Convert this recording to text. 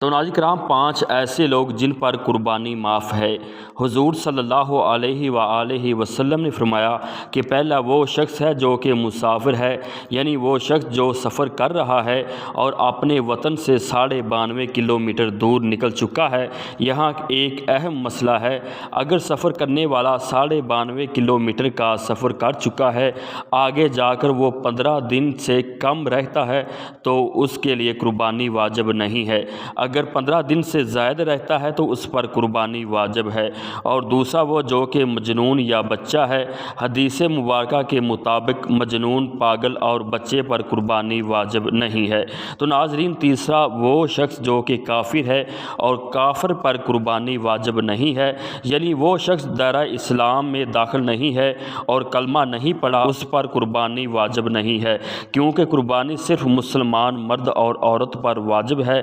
تو ناظرین کرام، 5 ایسے لوگ جن پر قربانی معاف ہے۔ حضور صلی اللہ علیہ وآلہ وسلم نے فرمایا کہ پہلا وہ شخص ہے جو کہ مسافر ہے، یعنی وہ شخص جو سفر کر رہا ہے اور اپنے وطن سے 92.5 کلومیٹر دور نکل چکا ہے۔ یہاں ایک اہم مسئلہ ہے، اگر سفر کرنے والا 92.5 کلومیٹر کا سفر کر چکا ہے، آگے جا کر وہ 15 دن سے کم رہتا ہے تو اس کے لیے قربانی واجب نہیں ہے۔ اگر 15 دن سے زائد رہتا ہے تو اس پر قربانی واجب ہے۔ اور دوسرا وہ جو کہ مجنون یا بچہ ہے۔ حدیث مبارکہ کے مطابق مجنون، پاگل اور بچے پر قربانی واجب نہیں ہے۔ تو ناظرین، تیسرا وہ شخص جو کہ کافر ہے اور کافر پر قربانی واجب نہیں ہے، یعنی وہ شخص دائرہ اسلام میں داخل نہیں ہے اور کلمہ نہیں پڑھا، اس پر قربانی واجب نہیں ہے، کیونکہ قربانی صرف مسلمان مرد اور عورت پر واجب ہے۔